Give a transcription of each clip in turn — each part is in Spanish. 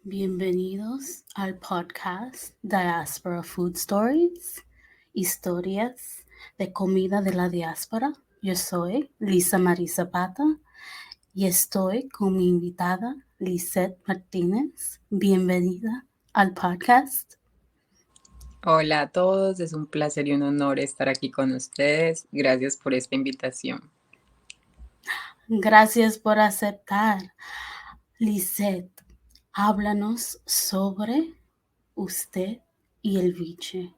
Bienvenidos al podcast Diaspora Food Stories, historias de comida de la diáspora. Yo soy Lisa Marie Zapata y estoy con mi invitada Lisette Martínez. Bienvenida al podcast. Hola a todos, es un placer y un honor estar aquí con ustedes. Gracias por esta invitación. Gracias por aceptar. Lisette, háblanos sobre usted y el biche.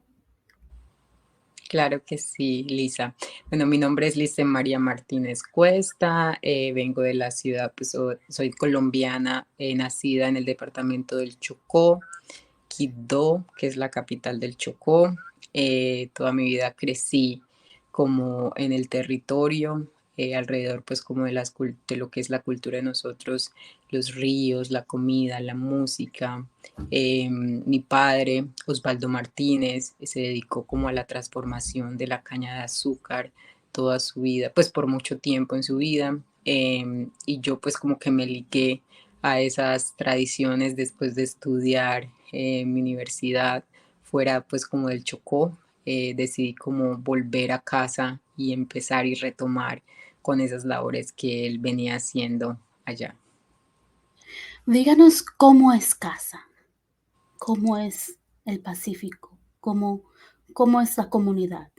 Claro que sí, Lisa. Bueno, mi nombre es Lisa María Martínez Cuesta, vengo de la ciudad, pues soy colombiana, nacida en el departamento del Chocó, Quibdó, que es la capital del Chocó. Toda mi vida crecí como en el territorio, alrededor pues como de lo que es la cultura de nosotros, los ríos, la comida, la música. Mi padre, Osvaldo Martínez, se dedicó como a la transformación de la caña de azúcar toda su vida, pues por mucho tiempo en su vida. Y yo pues como que me ligué a esas tradiciones después de estudiar en mi universidad fuera pues como del Chocó. Decidí como volver a casa y empezar y retomar con esas labores que él venía haciendo allá. Díganos cómo es casa. ¿Cómo es el Pacífico? ¿Cómo es la comunidad?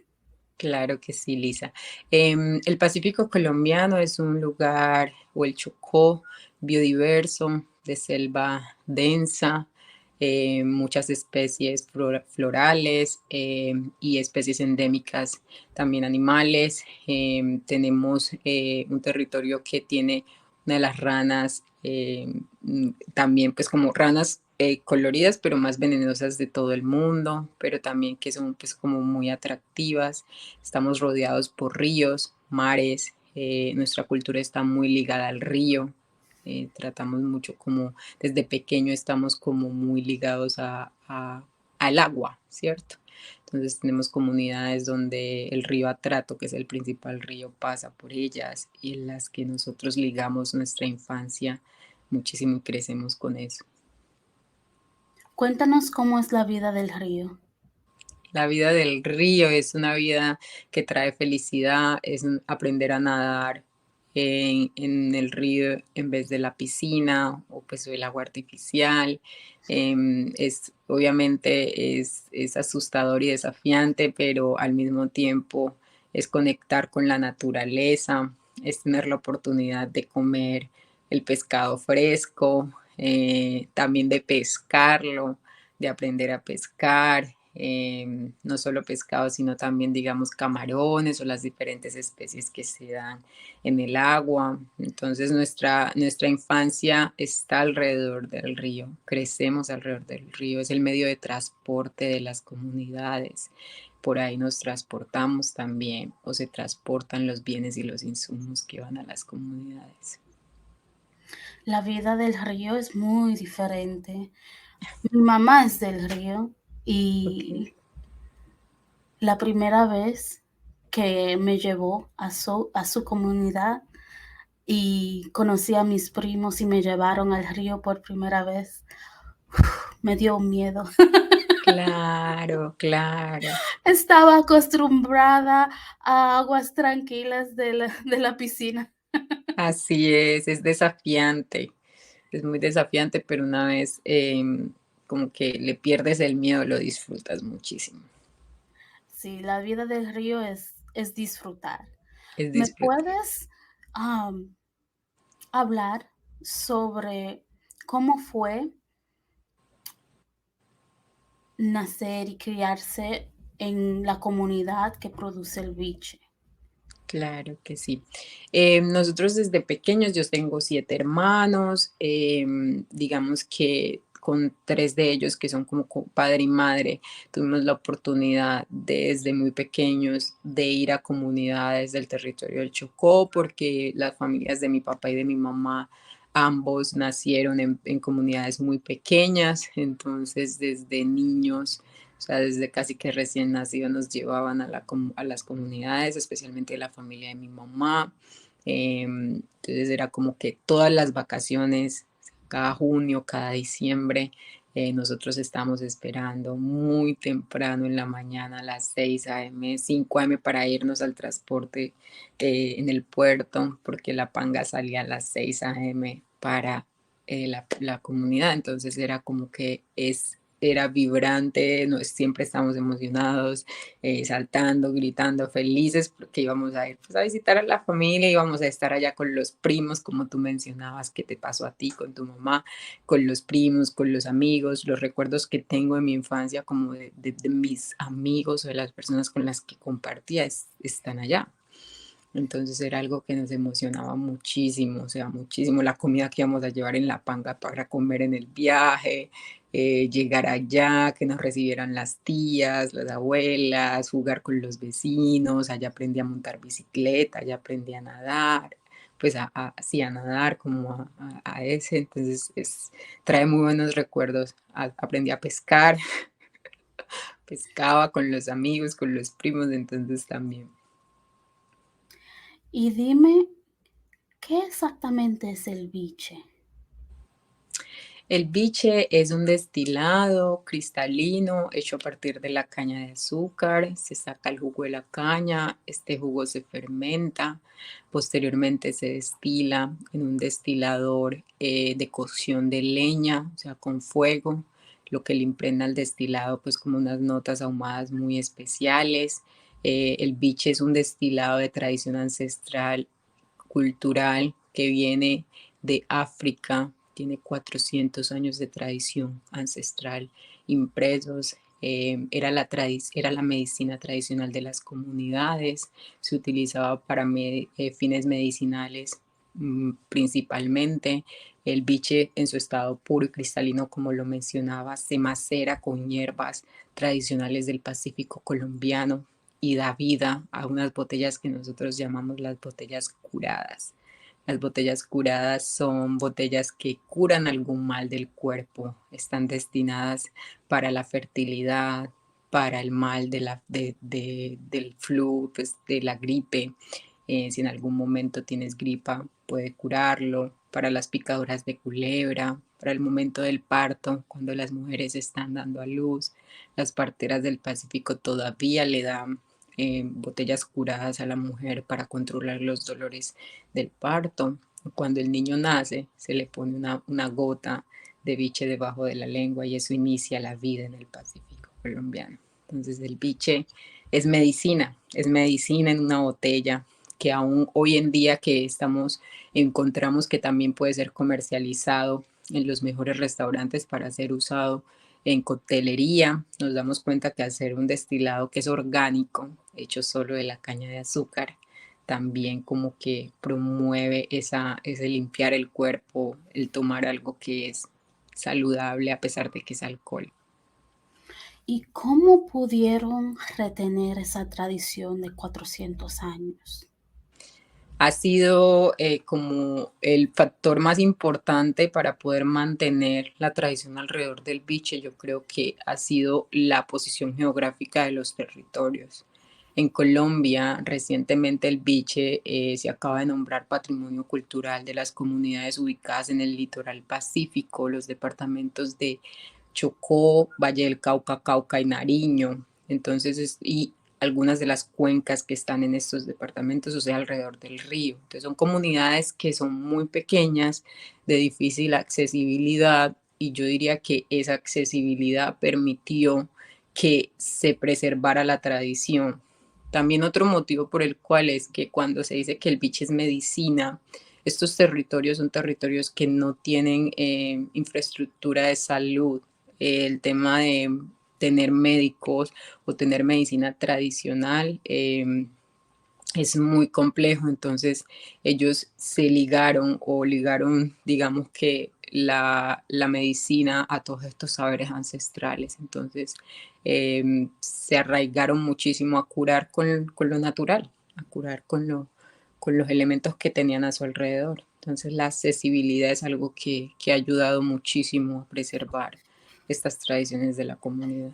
Claro que sí, Lisa. El Pacífico colombiano es un lugar, o el Chocó, biodiverso, de selva densa, muchas especies florales y especies endémicas, también animales. Tenemos un territorio que tiene una de las ranas, también pues como ranas coloridas, pero más venenosas de todo el mundo, pero también que son pues como muy atractivas. Estamos rodeados por ríos, mares, nuestra cultura está muy ligada al río. Tratamos mucho como desde pequeño estamos como muy ligados al agua, ¿cierto? Entonces tenemos comunidades donde el río Atrato, que es el principal río, pasa por ellas y en las que nosotros ligamos nuestra infancia muchísimo y crecemos con eso. Cuéntanos cómo es la vida del río. La vida del río es una vida que trae felicidad, es aprender a nadar en el río en vez de la piscina o pues el agua artificial. Obviamente es asustador y desafiante, pero al mismo tiempo es conectar con la naturaleza, es tener la oportunidad de comer el pescado fresco, también de pescarlo, de aprender a pescar, no solo pescado, sino también, digamos, camarones o las diferentes especies que se dan en el agua. Entonces, nuestra infancia está alrededor del río, crecemos alrededor del río, es el medio de transporte de las comunidades. Por ahí nos transportamos también o se transportan los bienes y los insumos que van a las comunidades. La vida del río es muy diferente. Mi mamá es del río Ok. y la primera vez que me llevó a su comunidad y conocí a mis primos y me llevaron al río por primera vez, me dio miedo. Claro, claro. Estaba acostumbrada a aguas tranquilas de la piscina. Así es desafiante, es muy desafiante, pero una vez como que le pierdes el miedo, lo disfrutas muchísimo. Sí, la vida del río es disfrutar. Es ¿Me disfrutar. puedes hablar sobre cómo fue nacer y criarse en la comunidad que produce el biche? Claro que sí. Nosotros desde pequeños, yo tengo 7 hermanos, digamos que con 3 de ellos que son como padre y madre, tuvimos la oportunidad desde muy pequeños de ir a comunidades del territorio del Chocó, porque las familias de mi papá y de mi mamá, ambos nacieron en comunidades muy pequeñas, entonces desde niños, o sea, desde casi que recién nacido nos llevaban a las comunidades, especialmente la familia de mi mamá. Entonces era como que todas las vacaciones cada junio, cada diciembre, nosotros estamos esperando muy temprano en la mañana, a las 6 a.m., 5 a.m., para irnos al transporte en el puerto, porque la panga salía a las 6 a.m. para la comunidad. Entonces era como que era vibrante, siempre estamos emocionados, saltando, gritando, felices, porque íbamos a ir, pues, a visitar a la familia, íbamos a estar allá con los primos, como tú mencionabas que te pasó a ti con tu mamá, con los primos, con los amigos. Los recuerdos que tengo de mi infancia, como de mis amigos o de las personas con las que compartía, están allá. Entonces era algo que nos emocionaba muchísimo, o sea, muchísimo la comida que íbamos a llevar en la panga para comer en el viaje, llegar allá, que nos recibieran las tías, las abuelas, jugar con los vecinos. Allá aprendí a montar bicicleta, allá aprendí a nadar, pues sí, a nadar como a ese. Entonces trae muy buenos recuerdos. Aprendí a pescar, pescaba con los amigos, con los primos, entonces también. Y dime, ¿qué exactamente es el biche? El biche es un destilado cristalino hecho a partir de la caña de azúcar. Se saca el jugo de la caña, este jugo se fermenta, posteriormente se destila en un destilador de cocción de leña, o sea, con fuego, lo que le impregna al destilado, pues, como unas notas ahumadas muy especiales. El biche es un destilado de tradición ancestral cultural que viene de África, tiene 400 años de tradición ancestral impresos. Era la medicina tradicional de las comunidades, se utilizaba para fines medicinales, principalmente. El biche en su estado puro y cristalino, como lo mencionaba, se macera con hierbas tradicionales del Pacífico colombiano y da vida a unas botellas que nosotros llamamos las botellas curadas. Las botellas curadas son botellas que curan algún mal del cuerpo, están destinadas para la fertilidad, para el mal del flu, pues, de la gripe. Si en algún momento tienes gripa, puede curarlo. Para las picaduras de culebra, para el momento del parto, cuando las mujeres están dando a luz. Las parteras del Pacífico todavía le dan botellas curadas a la mujer para controlar los dolores del parto. Cuando el niño nace, se le pone una gota de biche debajo de la lengua y eso inicia la vida en el Pacífico colombiano. Entonces el biche es medicina en una botella que aún hoy en día que encontramos que también puede ser comercializado en los mejores restaurantes para ser usado en coctelería. Nos damos cuenta que hacer un destilado que es orgánico, hecho solo de la caña de azúcar, también como que promueve ese limpiar el cuerpo, el tomar algo que es saludable a pesar de que es alcohol. ¿Y cómo pudieron retener esa tradición de 400 años? Ha sido como el factor más importante para poder mantener la tradición alrededor del biche. Yo creo que ha sido la posición geográfica de los territorios. En Colombia, recientemente el biche se acaba de nombrar Patrimonio Cultural de las comunidades ubicadas en el litoral pacífico, los departamentos de Chocó, Valle del Cauca, Cauca y Nariño. Entonces, y algunas de las cuencas que están en estos departamentos, o sea, alrededor del río. Entonces, son comunidades que son muy pequeñas, de difícil accesibilidad, y yo diría que esa accesibilidad permitió que se preservara la tradición. También otro motivo por el cual es que cuando se dice que el biche es medicina, estos territorios son territorios que no tienen infraestructura de salud. El tema de tener médicos o tener medicina tradicional es muy complejo. Entonces ellos se ligaron o ligaron, digamos que la medicina a todos estos saberes ancestrales. Entonces se arraigaron muchísimo a curar con lo natural, a curar con los elementos que tenían a su alrededor. Entonces la accesibilidad es algo que ha ayudado muchísimo a preservar estas tradiciones de la comunidad.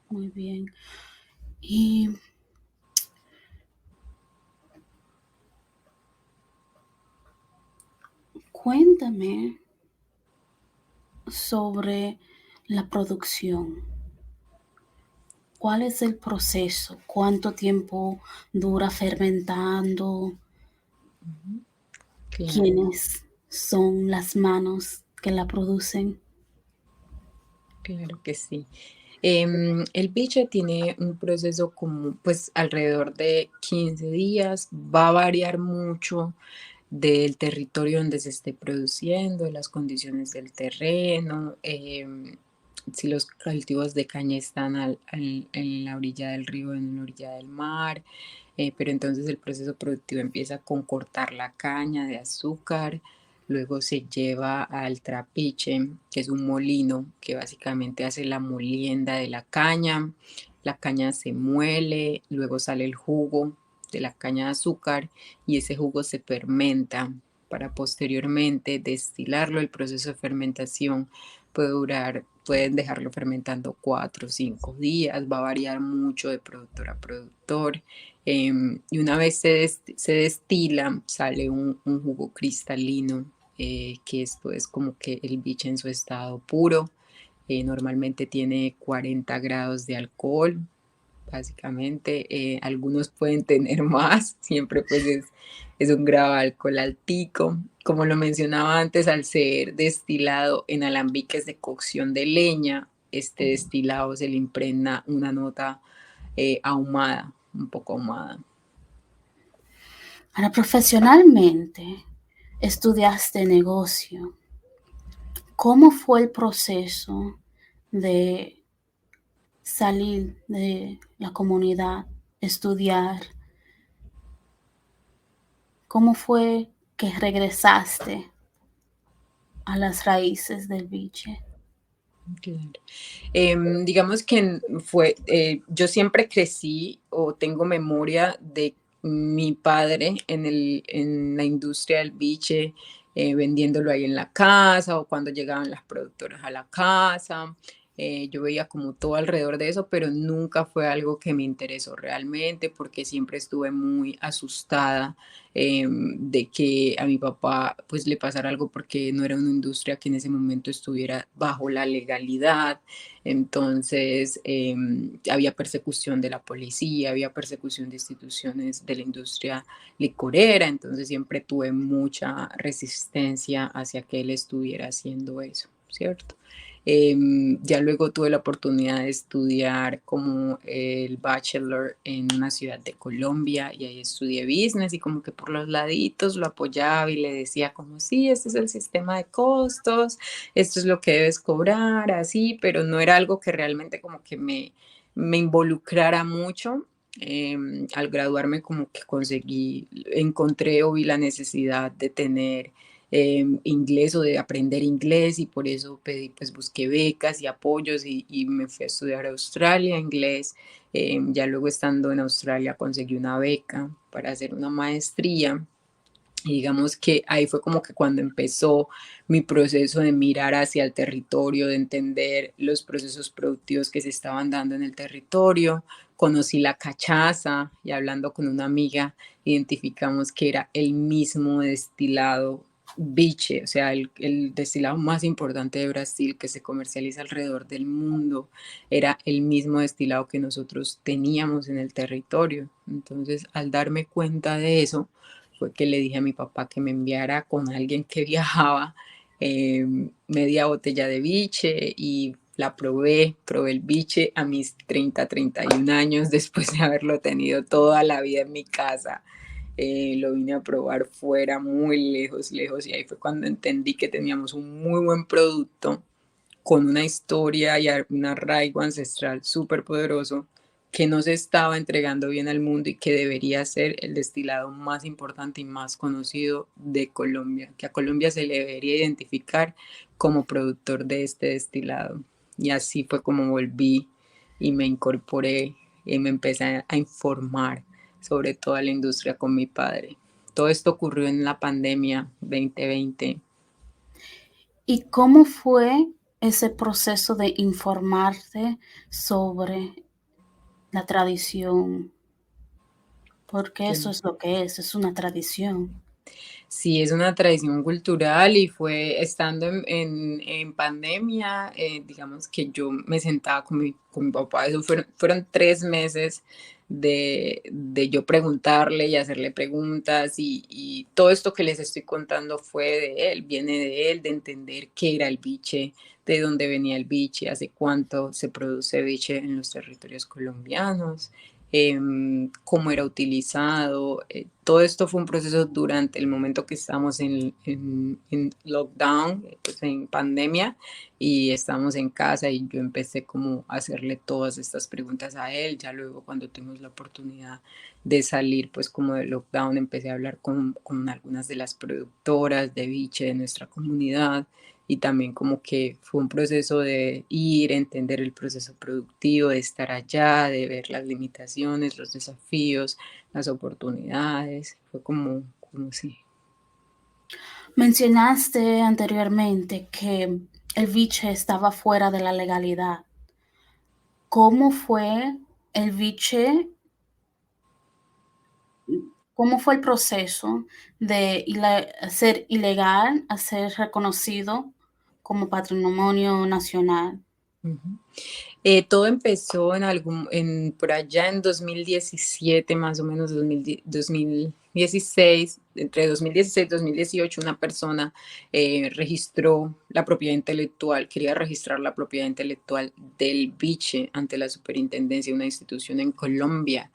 Muy bien. Y cuéntame, sobre la producción. ¿Cuál es el proceso? ¿Cuánto tiempo dura fermentando? Claro, ¿Quiénes son las manos que la producen? claro que sí. El biche tiene un proceso como, pues, alrededor de 15 días. Va a variar mucho del territorio donde se esté produciendo, de las condiciones del terreno, si los cultivos de caña están en la orilla del río, en la orilla del mar, pero entonces el proceso productivo empieza con cortar la caña de azúcar, luego se lleva al trapiche, que es un molino que básicamente hace la molienda de la caña se muele, luego sale el jugo de la caña de azúcar y ese jugo se fermenta para posteriormente destilarlo. El proceso de fermentación puede durar, pueden dejarlo fermentando 4 o 5 días, va a variar mucho de productor a productor. Y una vez se destila, sale un jugo cristalino, que esto es como que el biche en su estado puro. Normalmente tiene 40 grados de alcohol, básicamente. Algunos pueden tener más, siempre pues es un grado de alcohol altico. Como lo mencionaba antes, al ser destilado en alambiques de cocción de leña, este destilado se le impregna una nota ahumada, un poco ahumada. Ahora, profesionalmente, estudiaste negocio. ¿Cómo fue el proceso de salir de la comunidad, estudiar? ¿Cómo fue que regresaste a las raíces del biche? Claro. Digamos que yo siempre crecí o tengo memoria de mi padre en la industria del biche, vendiéndolo ahí en la casa o cuando llegaban las productoras a la casa. Yo veía como todo alrededor de eso, pero nunca fue algo que me interesó realmente porque siempre estuve muy asustada, de que a mi papá pues le pasara algo porque no era una industria que en ese momento estuviera bajo la legalidad. Entonces, había persecución de la policía, había persecución de instituciones de la industria licorera, entonces siempre tuve mucha resistencia hacia que él estuviera haciendo eso, ¿cierto? Ya luego tuve la oportunidad de estudiar como el bachelor en una ciudad de Colombia y ahí estudié business y como que por los laditos lo apoyaba y le decía como, sí, este es el sistema de costos, esto es lo que debes cobrar, así, pero no era algo que realmente como que me involucrara mucho. Al graduarme como que encontré o vi la necesidad de tener inglés o de aprender inglés y por eso pedí, pues busqué becas y apoyos y me fui a estudiar a Australia inglés. Ya luego estando en Australia conseguí una beca para hacer una maestría. Y digamos que ahí fue como que cuando empezó mi proceso de mirar hacia el territorio, de entender los procesos productivos que se estaban dando en el territorio. Conocí la cachaza y hablando con una amiga identificamos que era el mismo destilado biche, o sea, el destilado más importante de Brasil que se comercializa alrededor del mundo, era el mismo destilado que nosotros teníamos en el territorio. Entonces, al darme cuenta de eso, fue que le dije a mi papá que me enviara con alguien que viajaba media botella de biche y la probé el biche a mis 31 años después de haberlo tenido toda la vida en mi casa. Lo vine a probar fuera, muy lejos, lejos, y ahí fue cuando entendí que teníamos un muy buen producto con una historia y un arraigo ancestral súper poderoso que no se estaba entregando bien al mundo y que debería ser el destilado más importante y más conocido de Colombia, que a Colombia se le debería identificar como productor de este destilado. Y así fue como volví y me incorporé y me empecé a informar sobre toda la industria con mi padre. Todo esto ocurrió en la pandemia 2020. ¿Y cómo fue ese proceso de informarte sobre la tradición? Porque eso es lo que es una tradición. Sí, es una tradición cultural y fue estando en pandemia, digamos que yo me sentaba con mi papá, eso fueron 3 meses de yo preguntarle y hacerle preguntas y todo esto que les estoy contando fue de él, viene de él, de entender qué era el biche, de dónde venía el biche, hace cuánto se produce biche en los territorios colombianos, cómo era utilizado. Todo esto fue un proceso durante el momento que estábamos en lockdown, pues en pandemia, y estábamos en casa y yo empecé como a hacerle todas estas preguntas a él. Ya luego cuando tuvimos la oportunidad de salir pues como del lockdown, empecé a hablar con algunas de las productoras de biche de nuestra comunidad y también como que fue un proceso de ir, entender el proceso productivo, de estar allá, de ver las limitaciones, los desafíos, las oportunidades, fue como sí. Mencionaste anteriormente que el biche estaba fuera de la legalidad. ¿Cómo fue el biche? ¿Cómo fue el proceso de ser ilegal a ser reconocido como patrimonio nacional? Ujú. Todo empezó por allá en 2017, más o menos 2016, entre 2016 y 2018, una persona registró la propiedad intelectual, quería registrar la propiedad intelectual del biche ante la superintendencia, una institución en Colombia,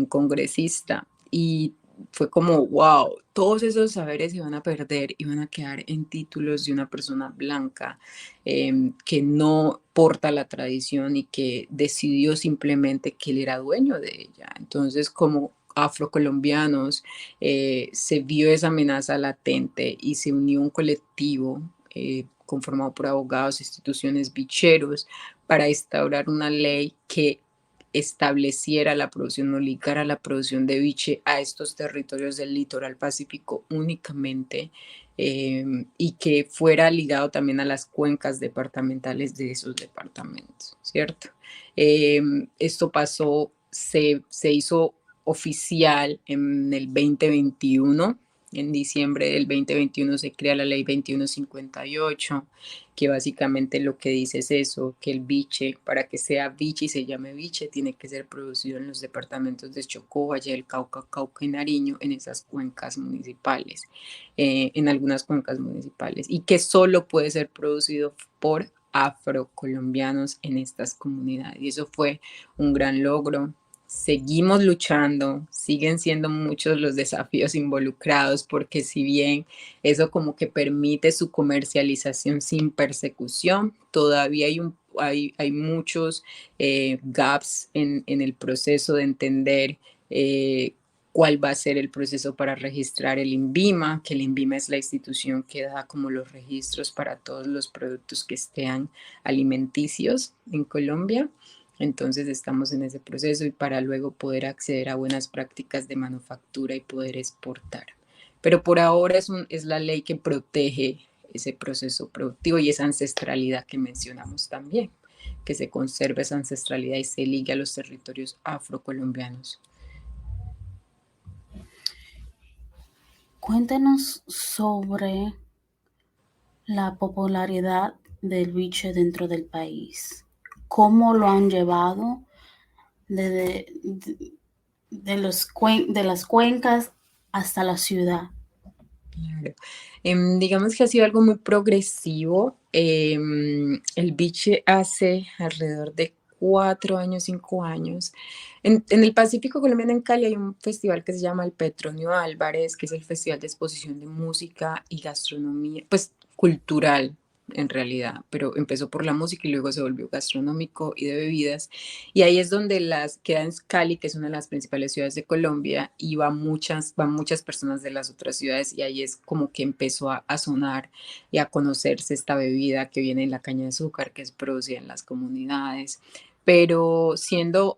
congresista, y fue como, wow, todos esos saberes se iban a perder, iban a quedar en títulos de una persona blanca que no porta la tradición y que decidió simplemente que él era dueño de ella. Entonces, como afrocolombianos, se vio esa amenaza latente y se unió un colectivo conformado por abogados, instituciones, bicheros, para instaurar una ley que estableciera la producción, no ligara la producción de biche a estos territorios del litoral pacífico únicamente, y que fuera ligado también a las cuencas departamentales de esos departamentos, ¿cierto? Esto pasó, se hizo oficial en el 2021. En diciembre del 2021 se crea la ley 2158, que básicamente lo que dice es eso, que el biche, para que sea biche y se llame biche, tiene que ser producido en los departamentos de Chocó, Valle del Cauca, Cauca y Nariño, en esas cuencas municipales, en algunas cuencas municipales, y que solo puede ser producido por afrocolombianos en estas comunidades. Y eso fue un gran logro. Seguimos luchando, siguen siendo muchos los desafíos involucrados, porque si bien eso como que permite su comercialización sin persecución, todavía hay muchos gaps en el proceso de entender cuál va a ser el proceso para registrar el INVIMA, que el INVIMA es la institución que da como los registros para todos los productos que estén alimenticios en Colombia. Entonces estamos en ese proceso y para luego poder acceder a buenas prácticas de manufactura y poder exportar. Pero por ahora es la ley que protege ese proceso productivo y esa ancestralidad que mencionamos también, que se conserve esa ancestralidad y se ligue a los territorios afrocolombianos. Cuéntanos sobre la popularidad del biche dentro del país. ¿Cómo lo han llevado desde de las cuencas hasta la ciudad? Claro. Digamos que ha sido algo muy progresivo. El biche hace alrededor de 4 años, 5 años. En el Pacífico colombiano, en Cali, hay un festival que se llama el Petronio Álvarez, que es el Festival de Exposición de Música y Gastronomía, pues cultural en realidad, pero empezó por la música y luego se volvió gastronómico y de bebidas. Y ahí es donde queda en Cali, que es una de las principales ciudades de Colombia, y van muchas personas de las otras ciudades, y ahí es como que empezó a sonar y a conocerse esta bebida que viene de la caña de azúcar, que es producida en las comunidades. Pero siendo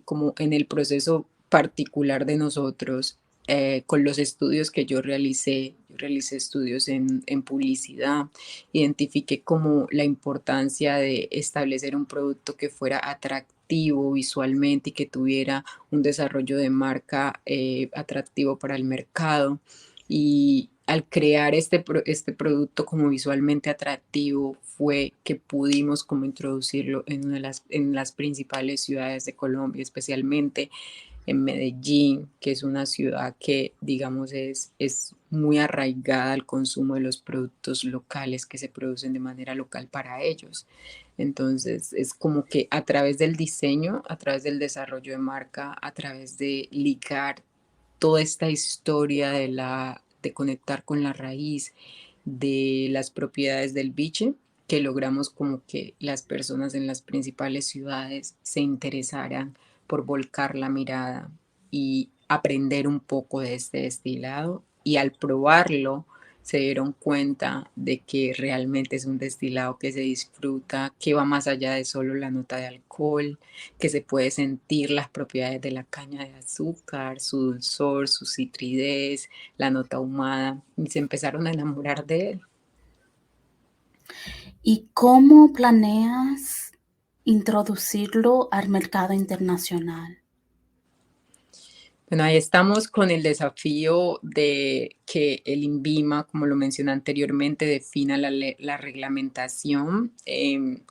como en el proceso particular de nosotros, con los estudios que yo realicé estudios en publicidad, identifiqué como la importancia de establecer un producto que fuera atractivo visualmente y que tuviera un desarrollo de marca atractivo para el mercado. Y al crear este producto como visualmente atractivo fue que pudimos como introducirlo en las principales ciudades de Colombia, especialmente en Medellín, que es una ciudad que, digamos, es muy arraigada al consumo de los productos locales que se producen de manera local para ellos. Entonces, es como que a través del diseño, a través del desarrollo de marca, a través de ligar toda esta historia de conectar con la raíz de las propiedades del biche, que logramos como que las personas en las principales ciudades se interesaran por volcar la mirada y aprender un poco de este destilado. Y al probarlo, se dieron cuenta de que realmente es un destilado que se disfruta, que va más allá de solo la nota de alcohol, que se puede sentir las propiedades de la caña de azúcar, su dulzor, su citridez, la nota ahumada, y se empezaron a enamorar de él. ¿Y cómo planeas introducirlo al mercado internacional? Bueno, ahí estamos con el desafío de que el INVIMA, como lo mencioné anteriormente, defina la reglamentación.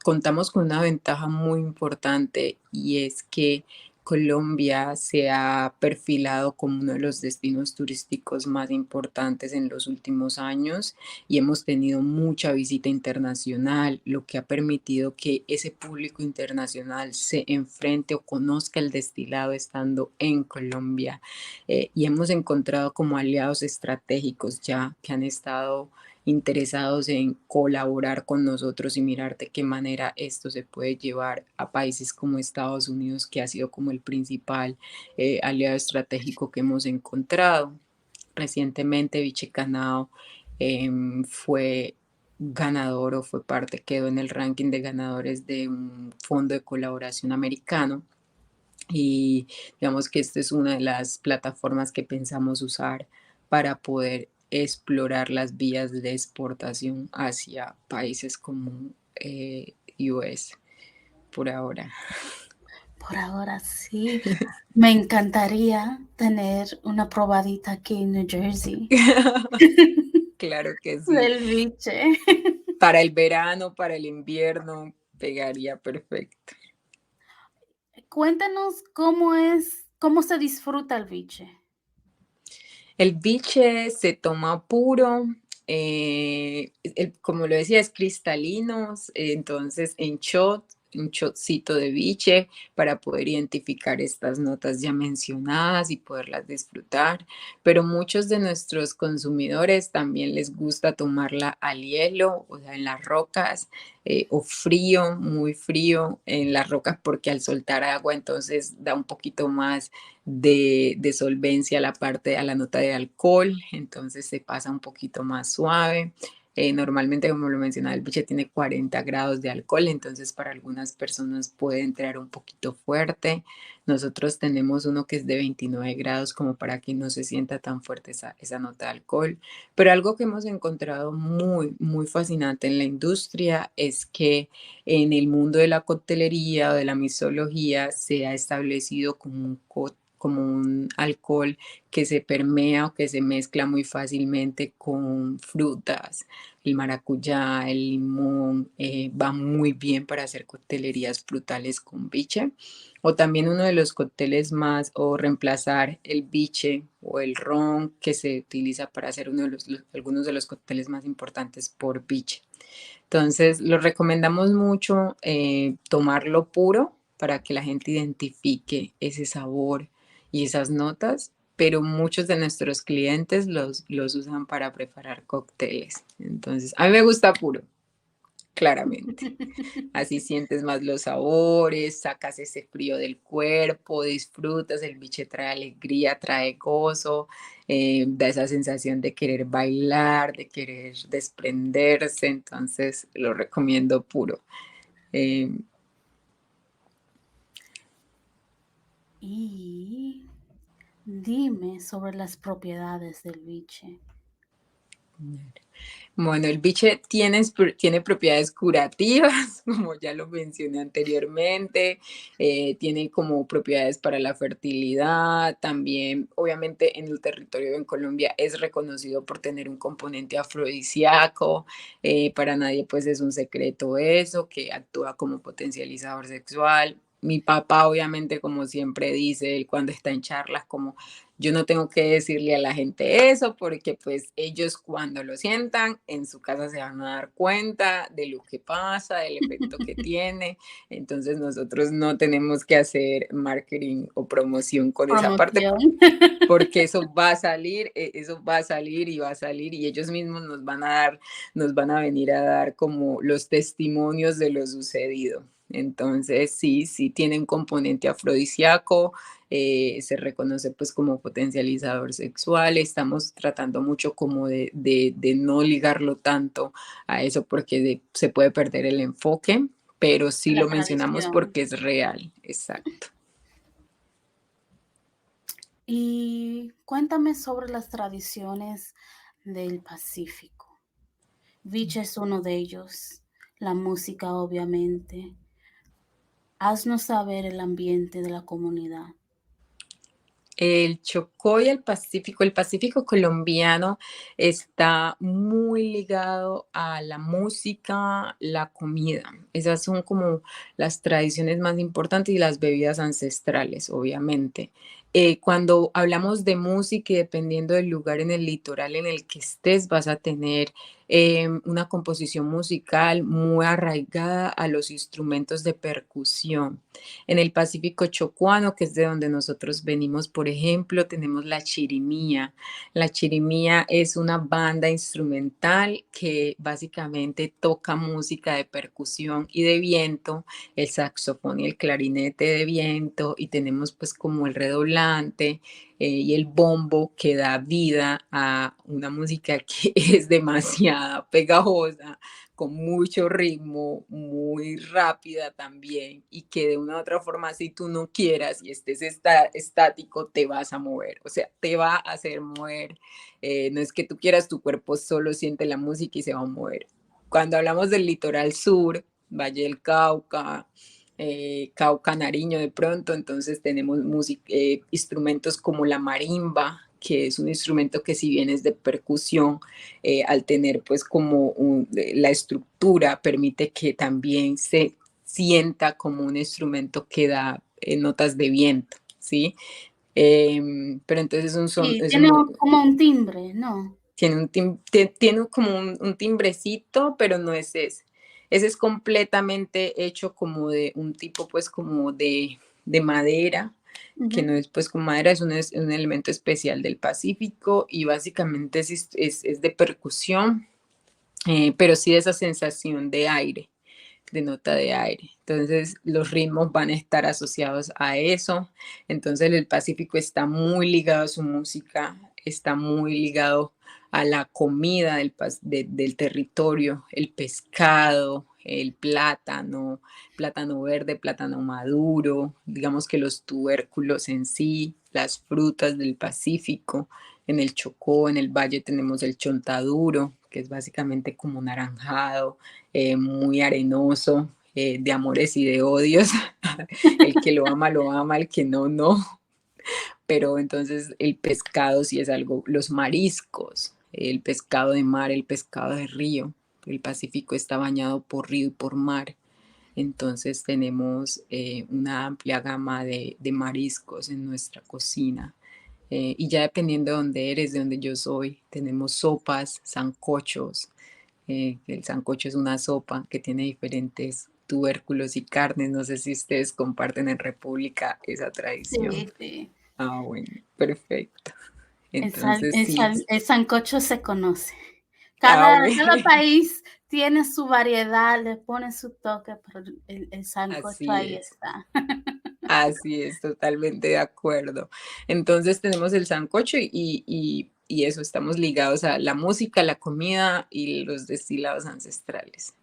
Contamos con una ventaja muy importante y es que Colombia se ha perfilado como uno de los destinos turísticos más importantes en los últimos años y hemos tenido mucha visita internacional, lo que ha permitido que ese público internacional se enfrente o conozca el destilado estando en Colombia. Y hemos encontrado como aliados estratégicos ya que han estado interesados en colaborar con nosotros y mirar de qué manera esto se puede llevar a países como Estados Unidos, que ha sido como el principal aliado estratégico que hemos encontrado. Recientemente Vichicanao fue ganador o fue parte, quedó en el ranking de ganadores de un fondo de colaboración americano y digamos que esta es una de las plataformas que pensamos usar para poder explorar las vías de exportación hacia países como US por ahora. Por ahora sí. Me encantaría tener una probadita aquí en New Jersey Claro que sí. del biche. Para el verano, para el invierno, pegaría perfecto. Cuéntanos cómo se disfruta el biche. El biche se toma puro, como lo decía, es cristalino, entonces en shot, un shotcito de biche para poder identificar estas notas ya mencionadas y poderlas disfrutar. Pero muchos de nuestros consumidores también les gusta tomarla al hielo, o sea, en las rocas, o frío, muy frío en las rocas porque al soltar agua entonces da un poquito más de solvencia a la parte, a la nota de alcohol, entonces se pasa un poquito más suave. Normalmente, como lo mencionaba, el biche tiene 40 grados de alcohol, entonces para algunas personas puede entrar un poquito fuerte. Nosotros tenemos uno que es de 29 grados como para que no se sienta tan fuerte esa nota de alcohol. Pero algo que hemos encontrado muy, muy fascinante en la industria es que en el mundo de la coctelería o de la mixología se ha establecido como un alcohol que se permea o que se mezcla muy fácilmente con frutas. El maracuyá, el limón, va muy bien para hacer coctelerías frutales con biche. O también uno de los cócteles más, o reemplazar el biche o el ron que se utiliza para hacer algunos de los cócteles más importantes por biche. Entonces, lo recomendamos mucho tomarlo puro para que la gente identifique ese sabor y esas notas, pero muchos de nuestros clientes los usan para preparar cócteles. Entonces, a mí me gusta puro, claramente. Así sientes más los sabores, sacas ese frío del cuerpo, disfrutas, el biche trae alegría, trae gozo, da esa sensación de querer bailar, de querer desprenderse, entonces lo recomiendo puro. Eh, Y dime sobre las propiedades del biche. Bueno, el biche tiene propiedades curativas, como ya lo mencioné anteriormente, tiene como propiedades para la fertilidad, también obviamente en el territorio en Colombia es reconocido por tener un componente afrodisíaco, para nadie pues es un secreto eso, que actúa como potencializador sexual. Mi papá obviamente como siempre dice, él cuando está en charlas como yo no tengo que decirle a la gente eso porque pues ellos cuando lo sientan en su casa se van a dar cuenta de lo que pasa, del efecto que tiene. Entonces nosotros no tenemos que hacer marketing o promoción con esa parte Promoción. porque eso va a salir, eso va a salir y va a salir y ellos mismos nos van a venir a dar como los testimonios de lo sucedido. Entonces, sí, sí tiene un componente afrodisíaco, se reconoce pues como potencializador sexual, estamos tratando mucho como de no ligarlo tanto a eso porque se puede perder el enfoque, pero sí La lo mencionamos tradición. porque es real, exacto. Y cuéntame sobre las tradiciones del Pacífico. Vich es uno de ellos. La música, obviamente. Haznos saber el ambiente de la comunidad. El Chocó y el Pacífico colombiano está muy ligado a la música, la comida. Esas son como las tradiciones más importantes y las bebidas ancestrales, obviamente. Cuando hablamos de música y dependiendo del lugar en el litoral en el que estés, vas a tener una composición musical muy arraigada a los instrumentos de percusión. En el Pacífico chocuano, que es de donde nosotros venimos, por ejemplo, tenemos la chirimía. La chirimía es una banda instrumental que básicamente toca música de percusión y de viento, el saxofón y el clarinete de viento, y tenemos pues como el redoblante y el bombo que da vida a una música que es demasiado pegajosa, con mucho ritmo, muy rápida también, y que de una u otra forma, si tú no quieras y estés estático, te vas a mover, o sea, te va a hacer mover. No es que tú quieras, tu cuerpo solo siente la música y se va a mover. Cuando hablamos del litoral sur, Valle del Cauca, Cauca, Nariño de pronto, entonces tenemos instrumentos como la marimba, que es un instrumento que si bien es de percusión, al tener pues como la estructura permite que también se sienta como un instrumento que da notas de viento, ¿sí? Pero entonces Sí, tiene como un timbre, ¿no? tiene como un timbrecito, pero no es ese. Ese es completamente hecho como de un tipo pues como de madera, que Ujú. no es pues con madera, es un elemento especial del Pacífico y básicamente es de percusión, pero sí de esa sensación de aire, de nota de aire. Entonces los ritmos van a estar asociados a eso. Entonces el Pacífico está muy ligado a su música, está muy ligado a la comida del territorio, el pescado, el plátano, plátano verde, plátano maduro, digamos que los tubérculos en sí, las frutas del Pacífico. En el Chocó, en el Valle tenemos el chontaduro, que es básicamente como naranjado, muy arenoso, de amores y de odios. El que lo ama, el que no, no. Pero entonces el pescado sí es algo, los mariscos, el pescado de mar, el pescado de río. El Pacífico está bañado por río y por mar. Entonces tenemos una amplia gama de mariscos en nuestra cocina. Y ya dependiendo de dónde eres, de donde yo soy, tenemos sopas, sancochos. El sancocho es una sopa que tiene diferentes tubérculos y carnes. No sé si ustedes comparten en República esa tradición. Sí, sí. Ah, bueno, perfecto. El, Entonces sí. el sancocho se conoce. Ah, Cada bueno, país tiene su variedad, le pone su toque, pero el sancocho así ahí es. está. Así es, totalmente de acuerdo. Entonces tenemos el sancocho y eso, estamos ligados a la música, la comida y los destilados ancestrales.